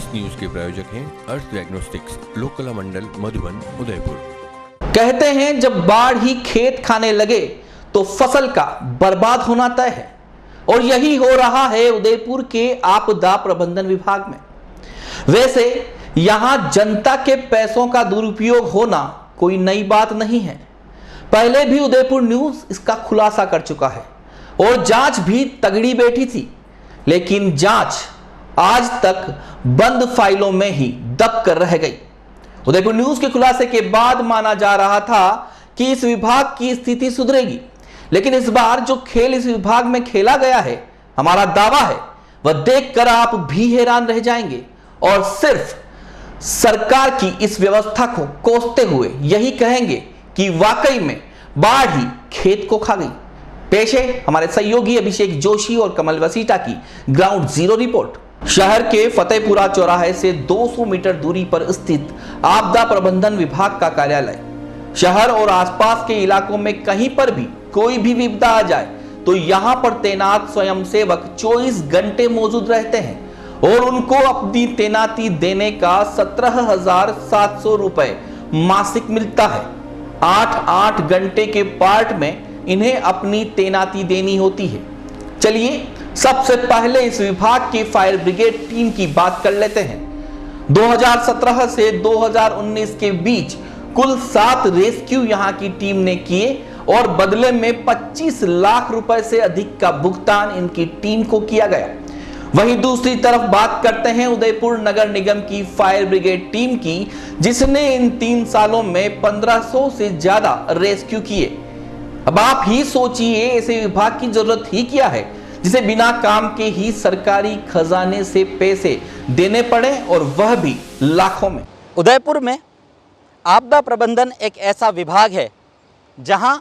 इस न्यूज के प्रायोजक हैं अर्थ डायग्नोस्टिक्स, लोकला मंडल, मधुबन, उदयपुर। कहते हैं जब बाढ़ ही खेत खाने लगे तो फसल का बर्बाद होना तय है, और यही हो रहा है उदयपुर के आपदा प्रबंधन विभाग में। वैसे यहां जनता के पैसों का दुरुपयोग होना कोई नई बात नहीं है। पहले भी उदयपुर न्यूज इसका खुलासा कर चुका है और जांच भी तगड़ी बैठी थी, लेकिन जांच आज तक बंद फाइलों में ही दब कर रह गई। उदयपुर न्यूज के खुलासे के बाद माना जा रहा था कि इस विभाग की स्थिति सुधरेगी, लेकिन इस बार जो खेल इस विभाग में खेला गया है, हमारा दावा है वह देखकर आप भी हैरान रह जाएंगे और सिर्फ सरकार की इस व्यवस्था को कोसते हुए यही कहेंगे कि वाकई में बाढ़ ही खेत को खा गई। पेश है हमारे सहयोगी अभिषेक जोशी और कमल वसीटा की ग्राउंड जीरो रिपोर्ट। शहर के फतेहपुरा चौराहे से 200 मीटर दूरी पर स्थित आपदा प्रबंधन विभाग का कार्यालय। शहर और आसपास के इलाकों में कहीं पर भी कोई भी विपदा आ जाए तो यहां पर तैनात स्वयंसेवक 24 घंटे मौजूद रहते हैं और उनको अपनी तैनाती देने का 17,700 रुपए मासिक मिलता है। 8-8 घंटे के पार्ट में इन्हें अपनी तैनाती देनी होती है। चलिए सबसे पहले इस विभाग की फायर ब्रिगेड टीम की बात कर लेते हैं। 2017 से 2019 के बीच कुल 7 रेस्क्यू यहां की टीम ने किए और बदले में 25 लाख रुपए से अधिक का भुगतान इनकी टीम को किया गया। वहीं दूसरी तरफ बात करते हैं उदयपुर नगर निगम की फायर ब्रिगेड टीम की, जिसने इन 3 सालों में 1500 से ज्यादा रेस्क्यू किए। अब आप ही सोचिए ऐसे विभाग की जरूरत ही क्या है जिसे बिना काम के ही सरकारी खजाने से पैसे देने पड़े और वह भी लाखों में। उदयपुर में आपदा प्रबंधन एक ऐसा विभाग है जहां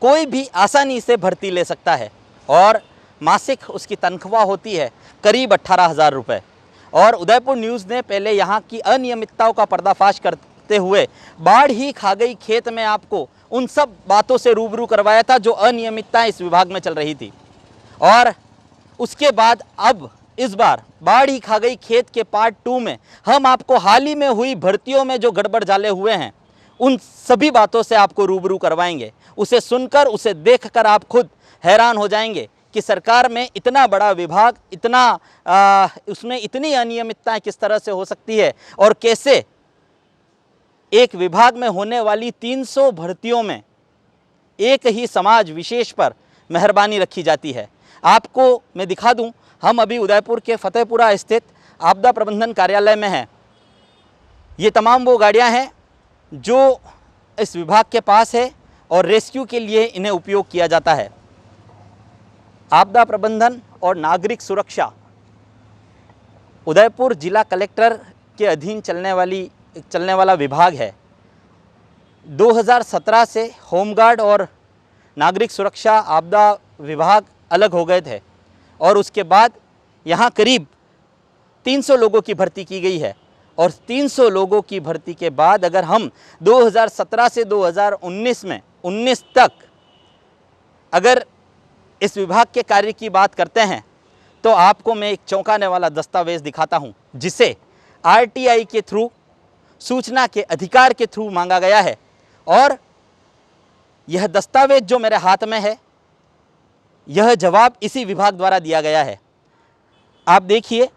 कोई भी आसानी से भर्ती ले सकता है और मासिक उसकी तनख्वाह होती है करीब 18,000 रुपये। और उदयपुर न्यूज़ ने पहले यहां की अनियमितताओं का पर्दाफाश करते हुए बाढ़ ही खा गई खेत में आपको उन सब बातों से रूबरू करवाया था जो अनियमितताएं इस विभाग में चल रही थी। और उसके बाद अब इस बार बाढ़ ही खा गई खेत के पार्ट 2 में हम आपको हाल ही में हुई भर्तियों में जो गड़बड़ जाले हुए हैं उन सभी बातों से आपको रूबरू करवाएंगे। उसे सुनकर, उसे देखकर आप खुद हैरान हो जाएंगे कि सरकार में इतना बड़ा विभाग, उसमें इतनी अनियमितताएं किस तरह से हो सकती है और कैसे एक विभाग में होने वाली 300 भर्तियों में एक ही समाज विशेष पर मेहरबानी रखी जाती है। आपको मैं दिखा दूं, हम अभी उदयपुर के फतेहपुरा स्थित आपदा प्रबंधन कार्यालय में हैं। ये तमाम वो गाड़ियां हैं जो इस विभाग के पास है और रेस्क्यू के लिए इन्हें उपयोग किया जाता है। आपदा प्रबंधन और नागरिक सुरक्षा उदयपुर जिला कलेक्टर के अधीन चलने वाला विभाग है। 2017 से होमगार्ड और नागरिक सुरक्षा आपदा विभाग अलग हो गए थे और उसके बाद यहाँ करीब 300 लोगों की भर्ती की गई है। और 300 लोगों की भर्ती के बाद अगर हम 2017 से 2019 में 19 तक अगर इस विभाग के कार्य की बात करते हैं तो आपको मैं एक चौंकाने वाला दस्तावेज़ दिखाता हूँ, जिसे RTI के थ्रू, सूचना के अधिकार के थ्रू मांगा गया है। और यह दस्तावेज जो मेरे हाथ में है, यह जवाब इसी विभाग द्वारा दिया गया है। आप देखिए,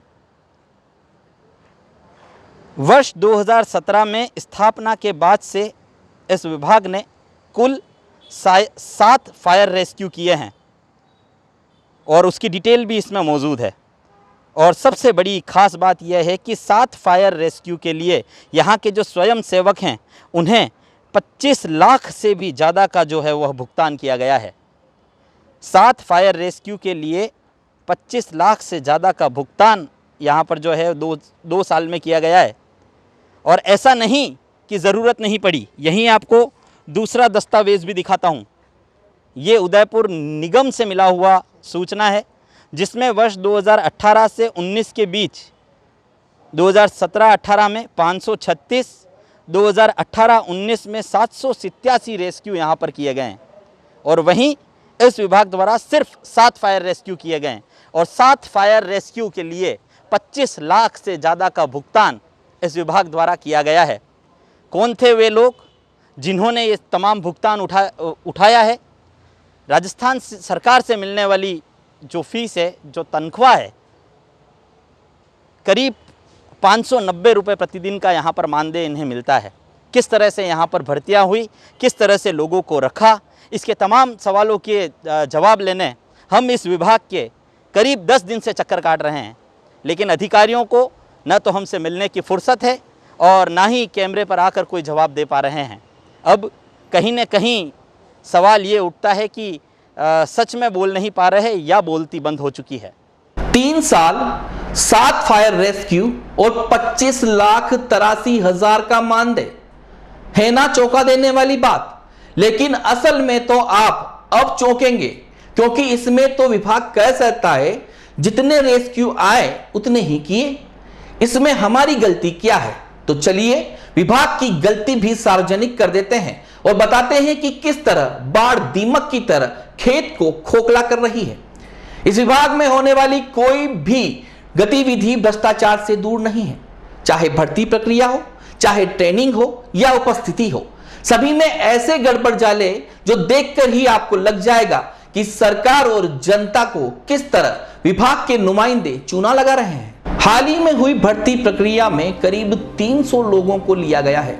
वर्ष 2017 में स्थापना के बाद से इस विभाग ने कुल 7 फायर रेस्क्यू किए हैं और उसकी डिटेल भी इसमें मौजूद है। और सबसे बड़ी खास बात यह है कि 7 फायर रेस्क्यू के लिए यहाँ के जो स्वयं सेवक हैं उन्हें 25 लाख से भी ज़्यादा का जो है वह भुगतान किया गया है। 7 फायर रेस्क्यू के लिए 25 लाख से ज़्यादा का भुगतान यहाँ पर जो है दो साल में किया गया है। और ऐसा नहीं कि ज़रूरत नहीं पड़ी। यहीं आपको दूसरा दस्तावेज़ भी दिखाता हूँ। ये उदयपुर निगम से मिला हुआ सूचना है, जिसमें वर्ष 2018 से 19 के बीच 2017-18 में 536, 2018-19 में 787 रेस्क्यू यहाँ पर किए गए हैं। और वहीं इस विभाग द्वारा सिर्फ 7 फायर रेस्क्यू किए गए हैं और 7 फायर रेस्क्यू के लिए 25 लाख से ज़्यादा का भुगतान इस विभाग द्वारा किया गया है। कौन थे वे लोग जिन्होंने ये तमाम भुगतान उठाया है? राजस्थान सरकार से मिलने वाली जो फीस है, जो तनख्वाह है, करीब 590 रुपये प्रतिदिन का यहाँ पर मानदेय इन्हें मिलता है। किस तरह से यहाँ पर भर्तियाँ हुई, किस तरह से लोगों को रखा, इसके तमाम सवालों के जवाब लेने हम इस विभाग के करीब 10 दिन से चक्कर काट रहे हैं, लेकिन अधिकारियों को न तो हमसे मिलने की फुर्सत है और ना ही कैमरे पर आकर कोई जवाब दे पा रहे हैं। अब कहीं न कहीं सवाल ये उठता है कि सच में बोल नहीं पा रहे या बोलती बंद हो चुकी है। 3 साल 7 फायर रेस्क्यू और 25,83,000 का मानदेय है ना चौंका देने वाली बात। लेकिन असल में तो आप अब चौंकेंगे, क्योंकि इसमें तो विभाग कह सकता है जितने रेस्क्यू आए उतने ही किए, इसमें हमारी गलती क्या है? तो चलिए विभाग की गलती भी सार्वजनिक कर देते हैं और बताते हैं कि किस तरह बाढ़ दीमक की तरह खेत को खोखला कर रही है। इस विभाग में होने वाली कोई भी गतिविधि भ्रष्टाचार से दूर नहीं है, चाहे भर्ती प्रक्रिया हो, चाहे ट्रेनिंग हो या उपस्थिति हो, सभी में ऐसे गड़बड़ जाले जो देखकर ही आपको लग जाएगा कि सरकार और जनता को किस तरह विभाग के नुमाइंदे चूना लगा रहे हैं। हाल ही में हुई भर्ती प्रक्रिया में करीब 300 लोगों को लिया गया है,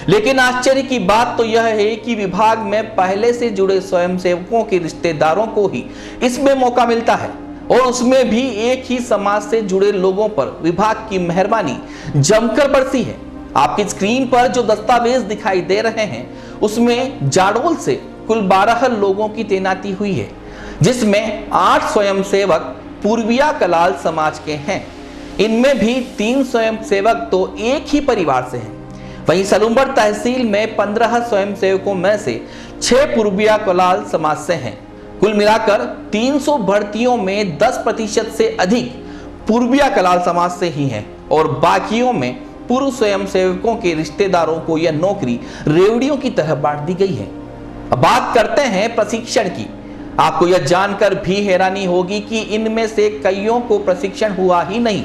लेकिन आश्चर्य की बात तो यह है कि विभाग में पहले से जुड़े स्वयंसेवकों के रिश्तेदारों को ही इसमें मौका मिलता है, और उसमें भी एक ही समाज से जुड़े लोगों पर विभाग की मेहरबानी जमकर बरसी है। आपकी स्क्रीन पर जो दस्तावेज दिखाई दे रहे हैं उसमें जाडोल से कुल 12 लोगों की तैनाती हुई है, जिसमें 8 स्वयंसेवक पूर्विया कलाल समाज के हैं। इनमें भी 3 स्वयंसेवक तो एक ही परिवार से हैं। वहीं सलूम्बर तहसील में 15 स्वयंसेवकों में से 6 पूर्विया कलाल समाज से हैं। कुल मिलाकर 300 भर्तियों में 10% से अधिक पूर्विया कलाल समाज से ही हैं, और बाकियों में पूर्व स्वयंसेवकों के रिश्तेदारों को यह नौकरी रेवड़ियों की तरह बांट दी गई है। अब बात करते हैं प्रशिक्षण की। आपको यह जानकर भी हैरानी होगी कि इनमें से कईयों को प्रशिक्षण हुआ ही नहीं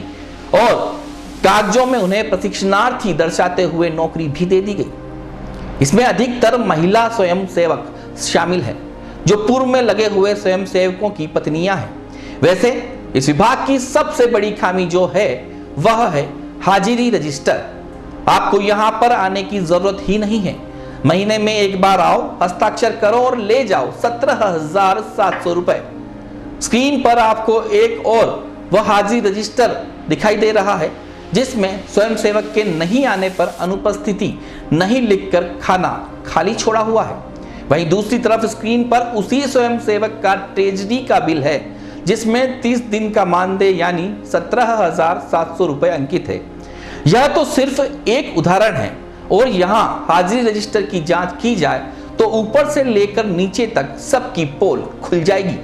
और कागजों में उन्हें प्रशिक्षणार्थी दर्शाते हुए नौकरी भी दे दी गई। इसमें अधिकतर महिला स्वयंसेवक शामिल है, जो पूर्व में लगे हुए स्वयंसेवकों की पत्नियां हैं। वैसे इस विभाग की सबसे बड़ी खामी जो है वह है हाजिरी रजिस्टर। आपको यहां पर आने की जरूरत ही नहीं है, महीने में एक बार आओ, हस्ताक्षर करो और ले जाओ 17,700 रुपए। स्क्रीन पर आपको एक और वह हाजिरी रजिस्टर दिखाई दे रहा है, जिसमें स्वयंसेवक के नहीं आने पर अनुपस्थिति नहीं लिखकर खाना खाली छोड़ा हुआ है। वहीं दूसरी तरफ स्क्रीन पर उसी स्वयंसेवक का ट्रेजरी का बिल है, जिसमें 30 दिन का मानदेय यानी 17,700 रुपए अंकित है। यह तो सिर्फ एक उदाहरण है, और यहां हाजिरी रजिस्टर की जांच की जाए तो ऊपर से लेकर नीचे तक सबकी पोल खुल जाएगी।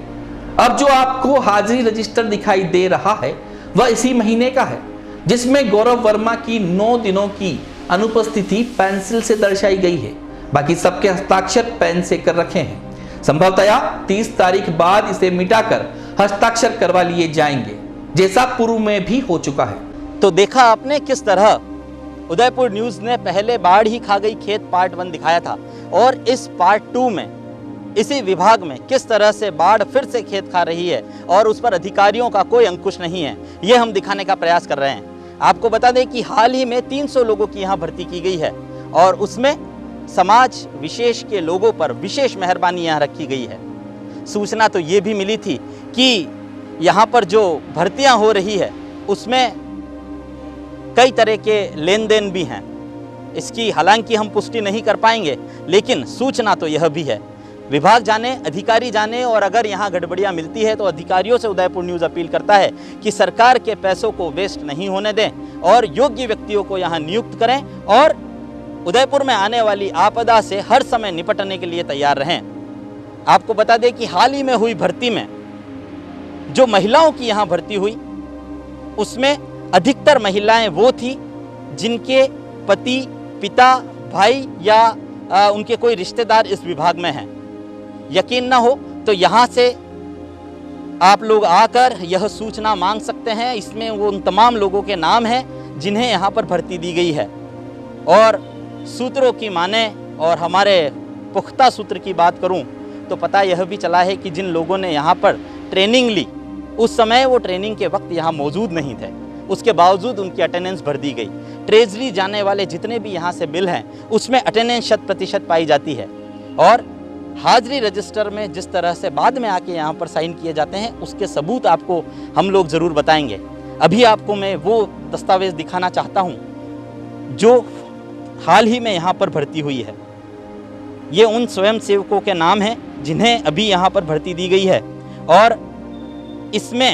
अब जो आपको हाजिरी रजिस्टर दिखाई दे रहा है वह इसी महीने का है, जिसमें गौरव वर्मा की 9 दिनों की अनुपस्थिति पेंसिल से दर्शाई गई है। बाकी सबके हस्ताक्षर पेन से कर रखे हैं। संभवतया 30 तारीख बाद इसे मिटाकर हस्ताक्षर करवा लिए जाएंगे, जैसा पूर्व में भी हो चुका है। तो देखा आपने किस तरह उदयपुर न्यूज़ ने पहले बाढ़ ही खा गई खेत पार्ट 1 दिखाया था, और इस पार्ट 2 में इसी विभाग में किस तरह से बाढ़ फिर से खेत खा रही है और उस पर अधिकारियों का कोई अंकुश नहीं है, ये हम दिखाने का प्रयास कर रहे हैं। आपको बता दें कि हाल ही में 300 लोगों की यहाँ भर्ती की गई है, और उसमें समाज विशेष के लोगों पर विशेष मेहरबानी यहाँ रखी गई है। सूचना तो ये भी मिली थी कि यहाँ पर जो भर्तियाँ हो रही है उसमें कई तरह के लेन देन भी हैं। इसकी हालांकि हम पुष्टि नहीं कर पाएंगे, लेकिन सूचना तो यह भी है। विभाग जाने, अधिकारी जाने, और अगर यहाँ गड़बड़ियाँ मिलती है तो अधिकारियों से उदयपुर न्यूज़ अपील करता है कि सरकार के पैसों को वेस्ट नहीं होने दें और योग्य व्यक्तियों को यहाँ नियुक्त करें, और उदयपुर में आने वाली आपदा से हर समय निपटने के लिए तैयार रहें। आपको बता दें कि हाल ही में हुई भर्ती में जो महिलाओं की यहाँ भर्ती हुई उसमें अधिकतर महिलाएं वो थी जिनके पति, पिता, भाई या उनके कोई रिश्तेदार इस विभाग में हैं। यकीन ना हो तो यहाँ से आप लोग आकर यह सूचना मांग सकते हैं। इसमें वो उन तमाम लोगों के नाम हैं जिन्हें यहाँ पर भर्ती दी गई है। और सूत्रों की माने और हमारे पुख्ता सूत्र की बात करूं तो पता यह भी चला है कि जिन लोगों ने यहाँ पर ट्रेनिंग ली, उस समय वो ट्रेनिंग के वक्त यहाँ मौजूद नहीं थे, उसके बावजूद उनकी अटेंडेंस भर दी गई। ट्रेजरी जाने वाले जितने भी यहाँ से बिल हैं उसमें अटेंडेंस 100% पाई जाती है। और हाजिरी रजिस्टर में जिस तरह से बाद में आके यहाँ पर साइन किए जाते हैं, उसके सबूत आपको हम लोग ज़रूर बताएंगे। अभी आपको मैं वो दस्तावेज़ दिखाना चाहता हूँ जो हाल ही में यहाँ पर भर्ती हुई है। ये उन स्वयं सेवकों के नाम हैं जिन्हें अभी यहाँ पर भर्ती दी गई है। और इसमें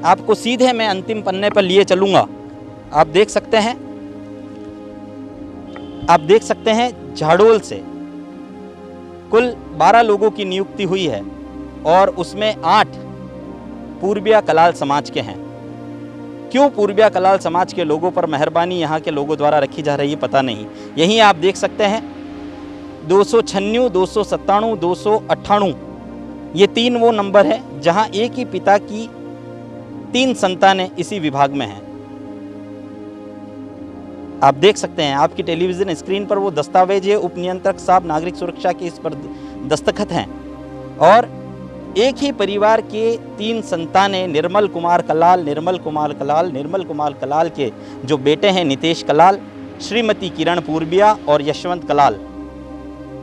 आपको सीधे मैं अंतिम पन्ने पर लिए चलूँगा। आप देख सकते हैं झाड़ोल से कुल 12 लोगों की नियुक्ति हुई है और उसमें 8 पूर्विया कलाल समाज के हैं। क्यों पूर्विया कलाल समाज के लोगों पर मेहरबानी यहाँ के लोगों द्वारा रखी जा रही है पता नहीं। यहीं आप देख सकते हैं 296, 297, 298 ये 3 वो नंबर हैं जहाँ एक ही पिता की 3 संतानें इसी विभाग में हैं। आप देख सकते हैं आपकी टेलीविज़न स्क्रीन पर वो दस्तावेज है, उप नियंत्रक साहब नागरिक सुरक्षा के इस पर दस्तखत हैं। और एक ही परिवार के 3 संतानें निर्मल कुमार कलाल के जो बेटे हैं नितेश कलाल, श्रीमती किरण पूर्विया और यशवंत कलाल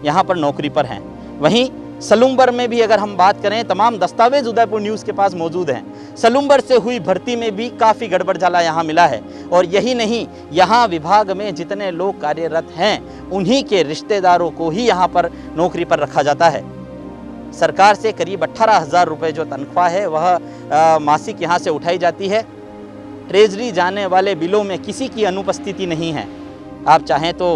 यहाँ पर नौकरी पर हैं। वहीं सलूम्बर में भी अगर हम बात करें, तमाम दस्तावेज उदयपुर न्यूज़ के पास मौजूद हैं। सलूम्बर से हुई भर्ती में भी काफ़ी गड़बड़ झाला यहाँ मिला है। और यही नहीं, यहाँ विभाग में जितने लोग कार्यरत हैं उन्हीं के रिश्तेदारों को ही यहाँ पर नौकरी पर रखा जाता है। सरकार से करीब 18,000 रुपये जो तनख्वाह है वह मासिक यहाँ से उठाई जाती है। ट्रेजरी जाने वाले बिलों में किसी की अनुपस्थिति नहीं है। आप चाहें तो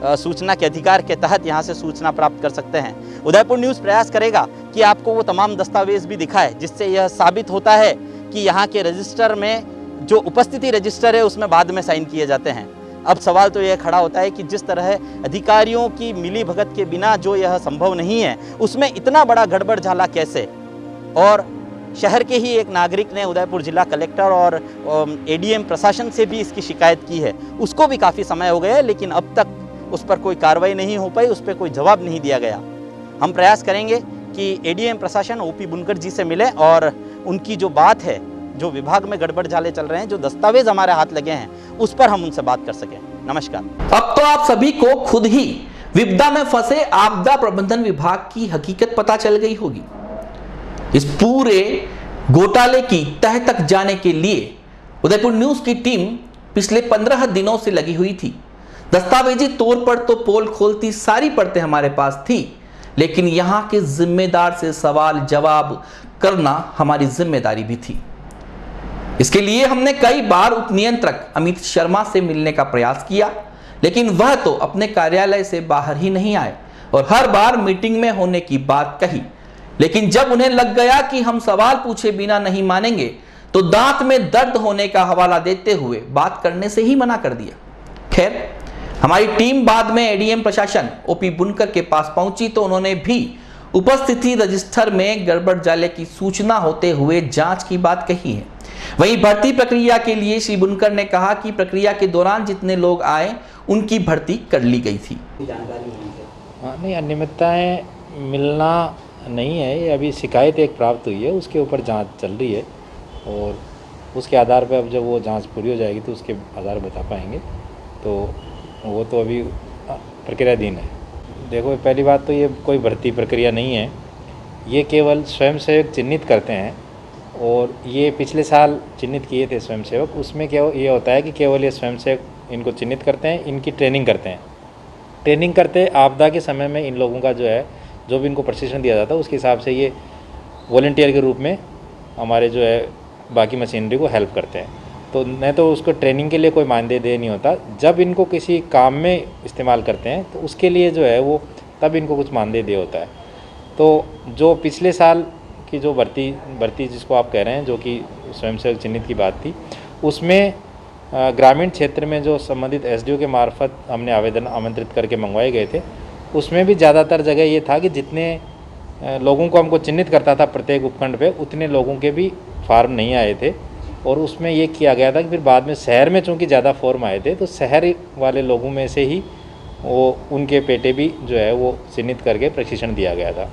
सूचना के अधिकार के तहत यहाँ से सूचना प्राप्त कर सकते हैं। उदयपुर न्यूज़ प्रयास करेगा कि आपको वो तमाम दस्तावेज भी दिखाए जिससे यह साबित होता है कि यहाँ के रजिस्टर में जो उपस्थिति रजिस्टर है उसमें बाद में साइन किए जाते हैं। अब सवाल तो यह खड़ा होता है कि जिस तरह अधिकारियों की मिली भगत के बिना जो यह संभव नहीं है, उसमें इतना बड़ा गड़बड़ झाला कैसे। और शहर के ही एक नागरिक ने उदयपुर जिला कलेक्टर और एडीएम प्रशासन से भी इसकी शिकायत की है। उसको भी काफ़ी समय हो गया है, लेकिन अब तक उस पर कोई कार्रवाई नहीं हो पाई, उस पर कोई जवाब नहीं दिया गया। हम प्रयास करेंगे कि एडीएम प्रशासन ओपी बुनकर जी से मिले और उनकी जो बात है, जो विभाग में गड़बड़ झाले चल रहे हैं, जो दस्तावेज हमारे हाथ लगे हैं, उस पर हम उनसे बात कर सकें। नमस्कार। अब तो आप सभी को खुद ही विपदा में फंसे आपदा प्रबंधन विभाग की हकीकत पता चल गई होगी। इस पूरे घोटाले की तह तक जाने के लिए उदयपुर न्यूज़ की टीम पिछले 15 दिनों से लगी हुई थी। दस्तावेजी तौर पर तो पोल खोलती सारी परतें हमारे पास थी, लेकिन यहां के जिम्मेदार से सवाल जवाब करना हमारी जिम्मेदारी भी थी। इसके लिए हमने कई बार उप नियंत्रक अमित शर्मा से मिलने का प्रयास किया, लेकिन वह तो अपने कार्यालय से बाहर ही नहीं आए और हर बार मीटिंग में होने की बात कही। लेकिन जब उन्हें लग गया कि हम सवाल पूछे बिना नहीं मानेंगे, तो दांत में दर्द होने का हवाला देते हुए बात करने से ही मना कर दिया। खैर, हमारी टीम बाद में एडीएम प्रशासन ओपी बुनकर के पास पहुंची तो उन्होंने भी उपस्थिति रजिस्टर में गड़बड़ जाले की सूचना होते हुए जांच की बात कही है। वहीं भर्ती प्रक्रिया के लिए श्री बुनकर ने कहा कि प्रक्रिया के दौरान जितने लोग आए उनकी भर्ती कर ली गई थी। नहीं, अनियमितताएं मिलना नहीं है, ये अभी शिकायत एक प्राप्त हुई है, उसके ऊपर जांच चल रही है और उसके आधार पर अब जब वो जांच पूरी हो जाएगी तो उसके आधार बता पाएंगे। तो वो तो अभी प्रक्रियाधीन है। देखो, पहली बात तो ये कोई भर्ती प्रक्रिया नहीं है, ये केवल स्वयंसेवक चिन्हित करते हैं और ये पिछले साल चिन्हित किए थे स्वयंसेवक। उसमें क्या ये होता है कि केवल ये स्वयंसेवक इनको चिन्हित करते हैं, इनकी ट्रेनिंग करते हैं। ट्रेनिंग करते आपदा के समय में इन लोगों का जो है, जो भी इनको प्रशिक्षण दिया जाता है उसके हिसाब से ये वॉलंटियर के रूप में हमारे जो है बाकी मशीनरी को हेल्प करते हैं। तो नहीं तो उसको ट्रेनिंग के लिए कोई मानदेय नहीं होता। जब इनको किसी काम में इस्तेमाल करते हैं तो उसके लिए जो है वो तब इनको कुछ मानदेय होता है। तो जो पिछले साल की जो भर्ती जिसको आप कह रहे हैं, जो कि स्वयंसेवक चिन्हित की बात थी, उसमें ग्रामीण क्षेत्र में जो संबंधित एसडीओ के मार्फत हमने आवेदन आमंत्रित करके मंगवाए गए थे, उसमें भी ज़्यादातर जगह ये था कि जितने लोगों को हमको चिन्हित करता था प्रत्येक उपखंड पे, उतने लोगों के भी फार्म नहीं आए थे। और उसमें ये किया गया था कि फिर बाद में शहर में चूँकि ज़्यादा फॉर्म आए थे तो शहर वाले लोगों में से ही वो उनके पेटे भी जो है वो चिन्हित करके प्रशिक्षण दिया गया था।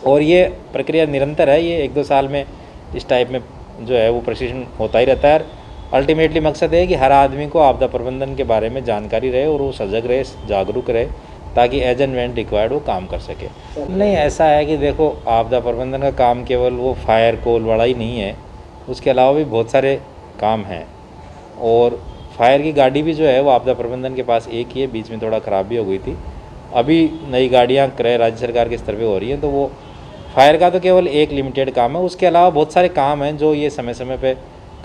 और ये प्रक्रिया निरंतर है, ये 1-2 साल में इस टाइप में जो है वो प्रशिक्षण होता ही रहता है। अल्टीमेटली मकसद है कि हर आदमी को आपदा प्रबंधन के बारे में जानकारी रहे और वो सजग रहे, जागरूक रहे, ताकि एज एंड व्हेन रिक्वायर्ड वो काम कर सके। नहीं, ऐसा है कि देखो, आपदा प्रबंधन का काम केवल वो फायर कोल वाला ही नहीं है, उसके अलावा भी बहुत सारे काम हैं। और फायर की गाड़ी भी जो है वो आपदा प्रबंधन के पास एक ही है, बीच में थोड़ा ख़राब भी हो गई थी। अभी नई गाड़ियाँ क्रय राज्य सरकार के स्तर पे हो रही हैं, तो वो फायर का तो केवल एक लिमिटेड काम है। उसके अलावा बहुत सारे काम हैं जो ये समय समय पे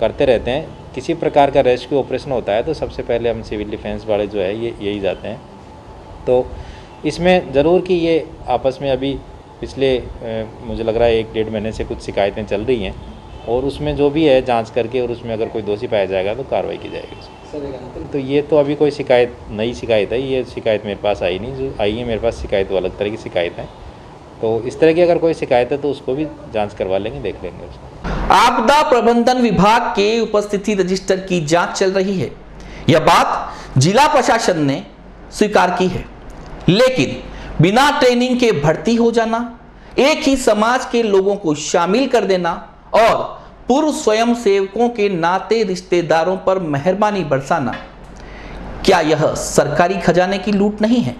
करते रहते हैं। किसी प्रकार का रेस्क्यू ऑपरेशन होता है तो सबसे पहले हम सिविल डिफेंस वाले जो है ये यही जाते हैं। तो इसमें ज़रूर कि ये आपस में अभी पिछले मुझे लग रहा है 1-1.5 महीने से कुछ शिकायतें चल रही हैं, और उसमें जो भी है जांच करके और उसमें अगर कोई दोषी पाया जाएगा तो कार्रवाई की जाएगी। तो ये तो अभी कोई शिकायत, नई शिकायत है, ये शिकायत मेरे पास आई नहीं। जो आई है मेरे पास शिकायत वो अलग तरह की शिकायत है। तो इस तरह की अगर कोई शिकायत है तो उसको भी जांच करवा लेंगे, देख लेंगे उसको। आपदा प्रबंधन विभाग के उपस्थिति रजिस्टर की जांच चल रही है, यह बात जिला प्रशासन ने स्वीकार की है। लेकिन बिना ट्रेनिंग के भर्ती हो जाना, एक ही समाज के लोगों को शामिल कर देना और पूर्व स्वयं सेवकों के नाते रिश्तेदारों पर मेहरबानी बरसाना, क्या यह सरकारी खजाने की लूट नहीं है?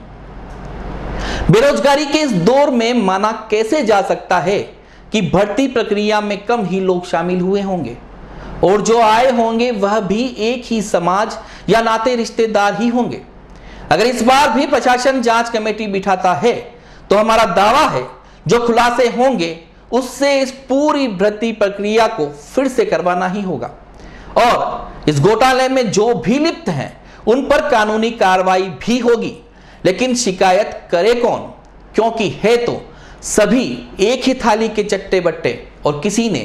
बेरोजगारी के इस दौर में माना कैसे जा सकता है कि भर्ती प्रक्रिया में कम ही लोग शामिल हुए होंगे और जो आए होंगे वह भी एक ही समाज या नाते रिश्तेदार ही होंगे। अगर इस बार भी प्रशासन जांच कमेटी बिठाता है तो हमारा दावा है जो खुलासे होंगे उससे इस पूरी भर्ती प्रक्रिया को फिर से करवाना ही होगा और इस घोटाले में जो भी लिप्त हैं उन पर कानूनी कार्रवाई भी होगी। लेकिन शिकायत करे कौन, क्योंकि है तो सभी एक ही थाली के चट्टे बट्टे। और किसी ने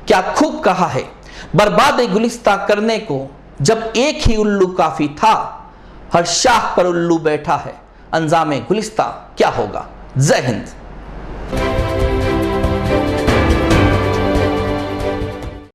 क्या खूब कहा है, बर्बाद गुलिस्ता करने को जब एक ही उल्लू काफी था, हर शाख पर उल्लू बैठा है, अंजामे गुलिस्ता क्या होगा। जय हिंद।